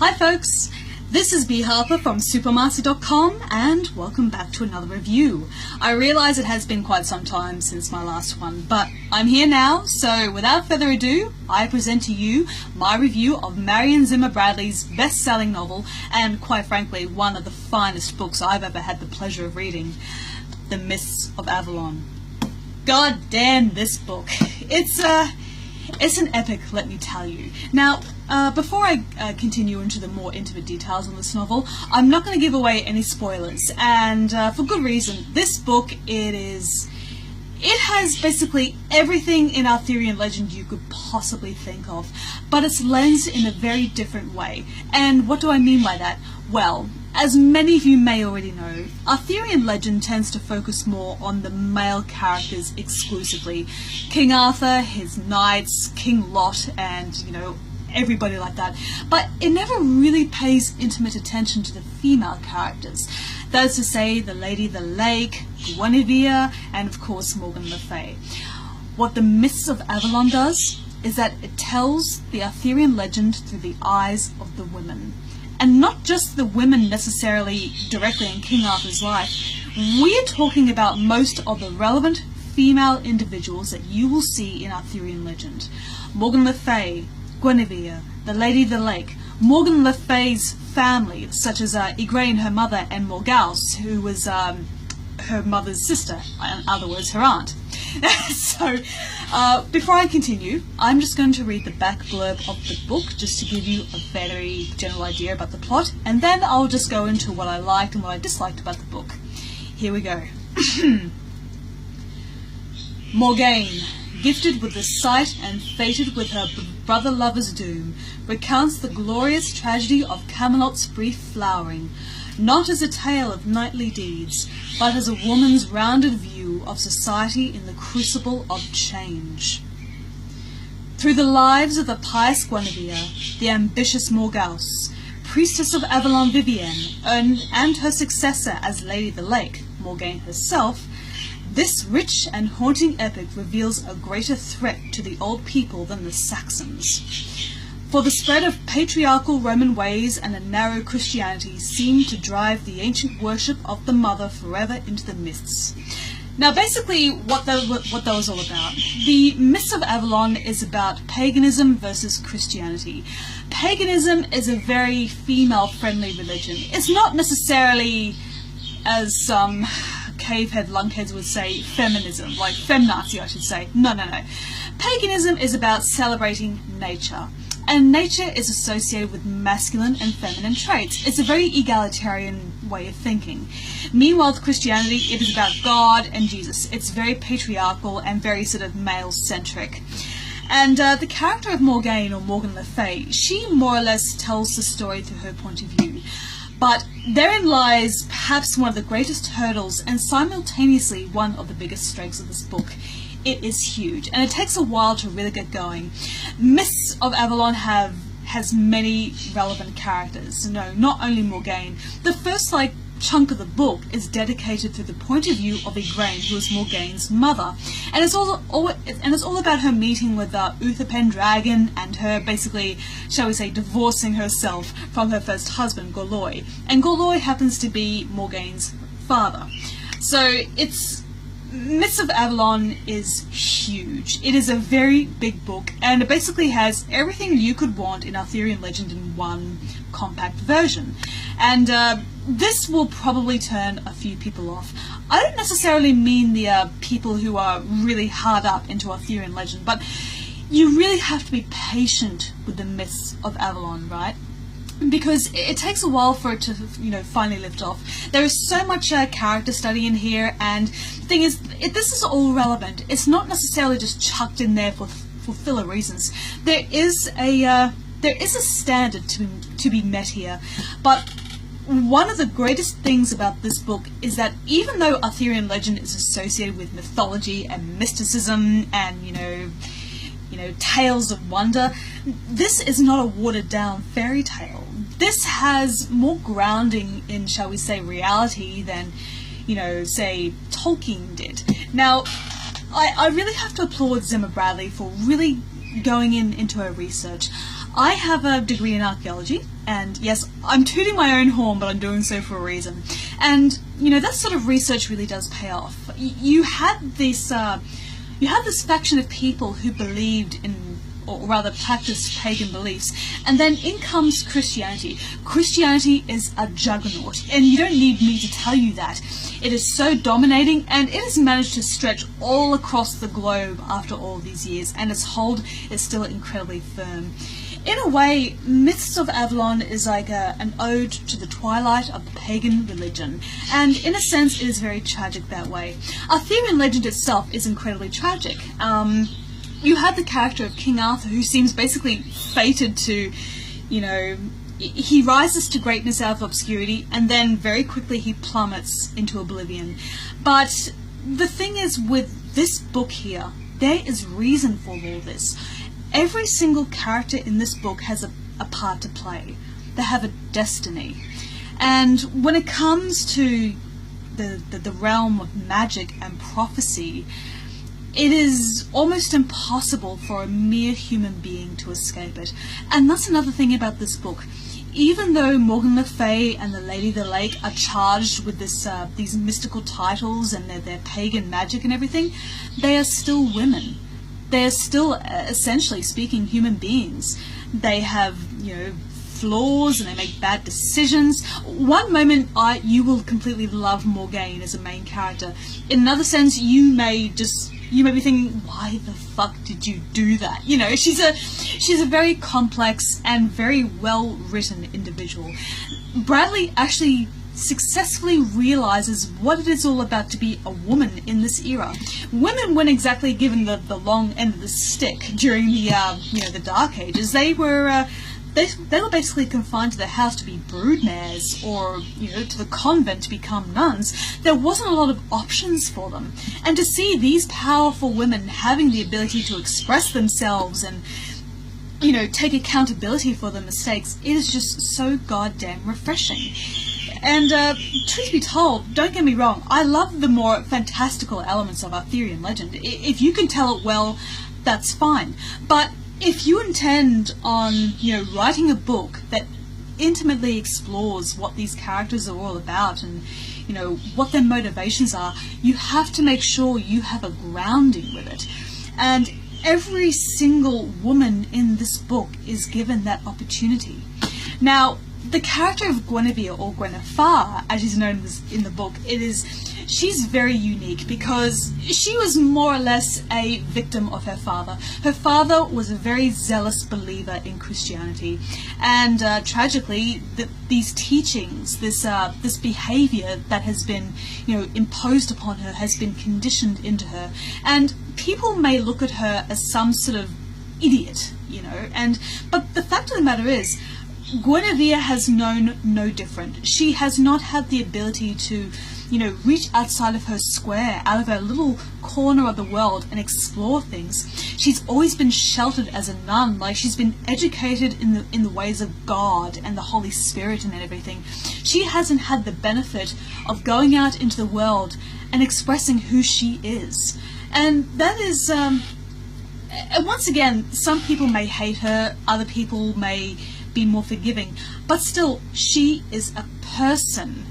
Hi folks, this is B Harper from supermaster.com and welcome back to another review. I realise it has been quite some time since my last one, but I'm here now, so without further ado, I present to you my review of Marion Zimmer Bradley's best-selling novel and, quite frankly, one of the finest books I've ever had the pleasure of reading, The Mists of Avalon. God damn this book. It's an epic, let me tell you. Now, before I continue into the more intimate details on this novel, I'm not going to give away any spoilers, and for good reason. This book, it has basically everything in Arthurian legend you could possibly think of, but it's lensed in a very different way. And what do I mean by that? Well, as many of you may already know, Arthurian legend tends to focus more on the male characters exclusively. King Arthur, his knights, King Lot, and, everybody like that. But it never really pays intimate attention to the female characters. That is to say, the Lady of the Lake, Guinevere, and of course Morgan Le Fay. What the Mists of Avalon does is that it tells the Arthurian legend through the eyes of the women. And not just the women necessarily directly in King Arthur's life. We're talking about most of the relevant female individuals that you will see in Arthurian legend. Morgan Le Fay, Guinevere, the Lady of the Lake, Morgan Le Fay's family, such as Igraine, her mother, and Morgause, who was her mother's sister, in other words, her aunt. So, before I continue, I'm just going to read the back blurb of the book, just to give you a very general idea about the plot, and then I'll just go into what I liked and what I disliked about the book. Here we go. Morgane, gifted with the sight and fated with her brother lover's doom, recounts the glorious tragedy of Camelot's brief flowering, not as a tale of knightly deeds, but as a woman's rounded view of society in the crucible of change. Through the lives of the pious Guinevere, the ambitious Morgause, priestess of Avalon Vivienne, and her successor as Lady of the Lake, Morgane herself, this rich and haunting epic reveals a greater threat to the old people than the Saxons. For the spread of patriarchal Roman ways and a narrow Christianity seemed to drive the ancient worship of the mother forever into the mists. Now basically what that was all about. The Mists of Avalon is about paganism versus Christianity. Paganism is a very female-friendly religion. It's not necessarily, as some cavehead lunkheads would say, feminism, like feminazi I should say. No. Paganism is about celebrating nature. And nature is associated with masculine and feminine traits. It's a very egalitarian way of thinking. Meanwhile, Christianity, it is about God and Jesus. It's very patriarchal and very sort of male-centric. And the character of Morgane, or Morgan Le Fay, she more or less tells the story through her point of view. But therein lies perhaps one of the greatest hurdles and simultaneously one of the biggest strengths of this book. It is huge, and it takes a while to really get going. Mists of Avalon has many relevant characters. No, not only Morgane. The first chunk of the book is dedicated through the point of view of Igraine, who is Morgane's mother, and it's all about her meeting with Uther Pendragon and her basically, shall we say, divorcing herself from her first husband, Gorloy, and Gorloy happens to be Morgane's father. So Mists of Avalon is huge. It is a very big book, and it basically has everything you could want in Arthurian legend in one compact version. And this will probably turn a few people off. I don't necessarily mean the people who are really hard up into Arthurian legend, but you really have to be patient with the Mists of Avalon, right? Because it takes a while for it to, finally lift off. There is so much character study in here, and the thing is, this is all relevant. It's not necessarily just chucked in there for filler reasons. There is a standard to be met here, but one of the greatest things about this book is that even though Arthurian legend is associated with mythology and mysticism and, tales of wonder, this is not a watered-down fairy tale. This has more grounding in, shall we say, reality than, say, Tolkien did. Now, I really have to applaud Zimmer Bradley for really going into her research. I have a degree in archaeology, and yes, I'm tooting my own horn, but I'm doing so for a reason. And, you know, that sort of research really does pay off. You had this faction of people who believed in, or rather practiced pagan beliefs, and then in comes Christianity. Christianity is a juggernaut, and you don't need me to tell you that. It is so dominating, and it has managed to stretch all across the globe after all these years, and its hold is still incredibly firm. In a way, Mists of Avalon is like an ode to the twilight of the pagan religion, and in a sense it is very tragic that way. Arthurian legend itself is incredibly tragic. You have the character of King Arthur, who seems basically fated to, you know, he rises to greatness out of obscurity, and then very quickly he plummets into oblivion. But the thing is, with this book here, there is reason for all this. Every single character in this book has a part to play. They have a destiny. And when it comes to the realm of magic and prophecy, it is almost impossible for a mere human being to escape it. And that's another thing about this book. Even though Morgan Le Fay and the Lady of the Lake are charged with these mystical titles and their pagan magic and everything, they are still women. They're still, essentially speaking, human beings. They have, you know, flaws, and they make bad decisions. One moment you will completely love Morgane as a main character. In another sense, you may be thinking, why the fuck did you do that? You know, she's a very complex and very well written individual. Bradley actually successfully realizes what it is all about to be a woman in this era. Women weren't exactly given the long end of the stick during the the Dark Ages. They were basically confined to their house to be broodmares, or, you know, to the convent to become nuns. There wasn't a lot of options for them. And to see these powerful women having the ability to express themselves and, you know, take accountability for their mistakes, it is just so goddamn refreshing. And truth be told, don't get me wrong, I love the more fantastical elements of Arthurian legend. If you can tell it well, that's fine. But if you intend on, you know, writing a book that intimately explores what these characters are all about and, you know, what their motivations are, you have to make sure you have a grounding with it. And every single woman in this book is given that opportunity. Now, the character of Guinevere, or Guinevere, as she's known in the book, she's very unique because she was more or less a victim of her father. Her father was a very zealous believer in Christianity, and tragically, these teachings, this behavior that has been, you know, imposed upon her, has been conditioned into her, and people may look at her as some sort of idiot, you know. But the fact of the matter is, Guinevere has known no different. She has not had the ability to, you know, reach outside of her square, out of her little corner of the world and explore things. She's always been sheltered as a nun, like she's been educated in the ways of God and the Holy Spirit and everything. She hasn't had the benefit of going out into the world and expressing who she is. And that is, once again, some people may hate her, other people may be more forgiving, but still, she is a person.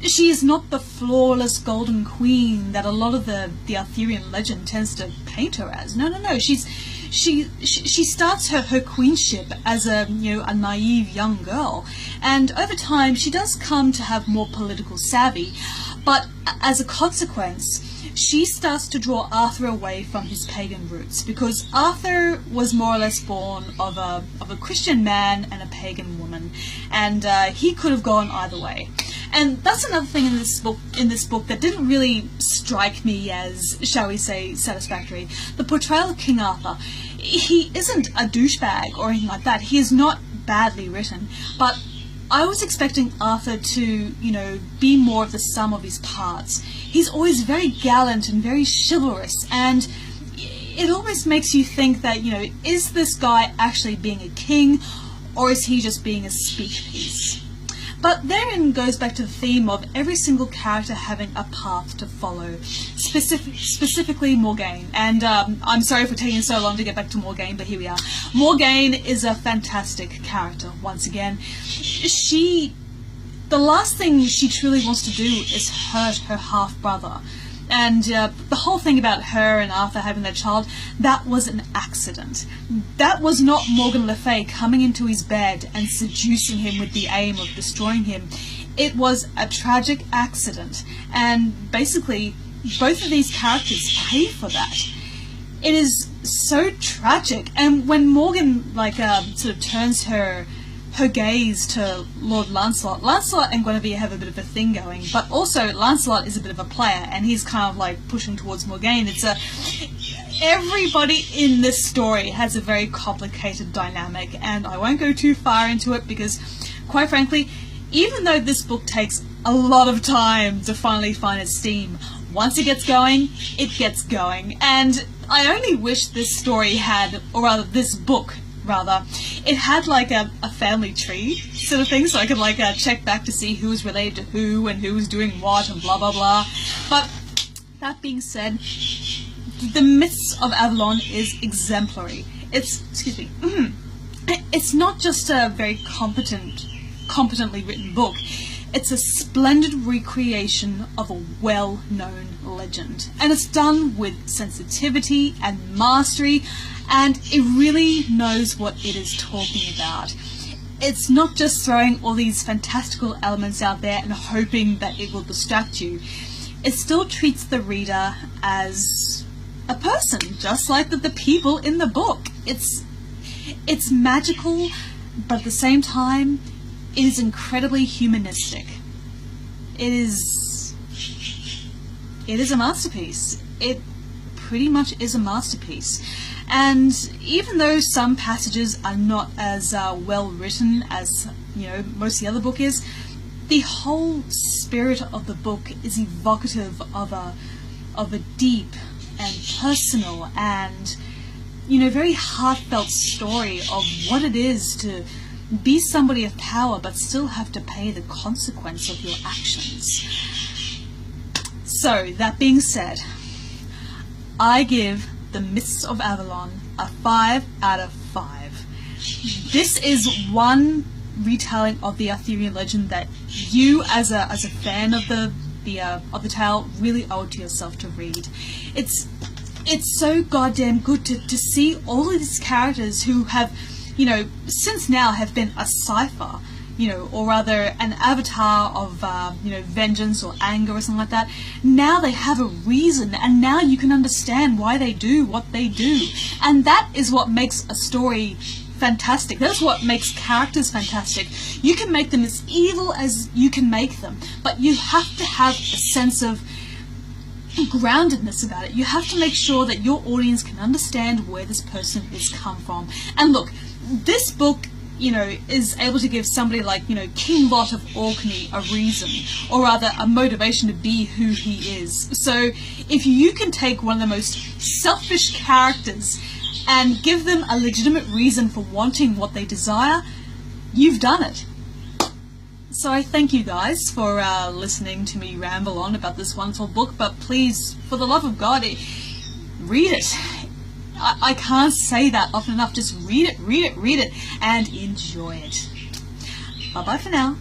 She is not the flawless golden queen that a lot of the Arthurian legend tends to paint her as. No. She starts her queenship as a naive young girl, and over time she does come to have more political savvy, but as a consequence, she starts to draw Arthur away from his pagan roots, because Arthur was more or less born of a Christian man and a pagan woman, and he could have gone either way. And that's another thing in this book that didn't really strike me as, shall we say, satisfactory. The portrayal of King Arthur. He isn't a douchebag or anything like that. He is not badly written, but I was expecting Arthur to, be more of the sum of his parts. He's always very gallant and very chivalrous, and it almost makes you think that, is this guy actually being a king, or is he just being a speech piece? But therein goes back to the theme of every single character having a path to follow, specifically Morgaine. And I'm sorry for taking so long to get back to Morgaine, but here we are. Morgaine is a fantastic character, once again. The last thing she truly wants to do is hurt her half-brother. And the whole thing about her and Arthur having that child, that was an accident. That was not Morgan Le Fay coming into his bed and seducing him with the aim of destroying him. It was a tragic accident. And basically, both of these characters pay for that. It is so tragic. And when Morgan, sort of turns her gaze to Lord Lancelot. Lancelot and Guinevere have a bit of a thing going, but also Lancelot is a bit of a player, and he's kind of like pushing towards Morgaine. Everybody in this story has a very complicated dynamic, and I won't go too far into it because, quite frankly, even though this book takes a lot of time to finally find its steam, once it gets going, it gets going. And I only wish this story had, or rather this book, it had like a family tree sort of thing, so I could check back to see who was related to who and who was doing what and blah blah blah. But that being said, the Mists of Avalon is exemplary. It's not just a very competently written book. It's a splendid recreation of a well-known legend, and it's done with sensitivity and mastery, and it really knows what it is talking about. It's not just throwing all these fantastical elements out there and hoping that it will distract you. It still treats the reader as a person, just like the people in the book. It's magical, but at the same time, it is incredibly humanistic. It is a masterpiece. It pretty much is a masterpiece. And even though some passages are not as well written as most of the other book is, the whole spirit of the book is evocative of a deep and personal and very heartfelt story of what it is to be somebody of power but still have to pay the consequence of your actions. So, that being said, I give The Mists of Avalon a 5 out of 5. This is one retelling of the Arthurian legend that you, as a fan of the tale, really owe it to yourself to read. It's so goddamn good to see all of these characters who have, since now have been a cipher, or rather an avatar of, vengeance or anger or something like that. Now they have a reason, and now you can understand why they do what they do. And that is what makes a story fantastic. That's what makes characters fantastic. You can make them as evil as you can make them, but you have to have a sense of groundedness about it. You have to make sure that your audience can understand where this person has come from. And look, this book is able to give somebody like, King Lot of Orkney a reason, or rather a motivation to be who he is. So if you can take one of the most selfish characters and give them a legitimate reason for wanting what they desire, you've done it. So I thank you guys for listening to me ramble on about this wonderful book, but please, for the love of God, read it. I can't say that often enough. Just read it, and enjoy it. Bye-bye for now.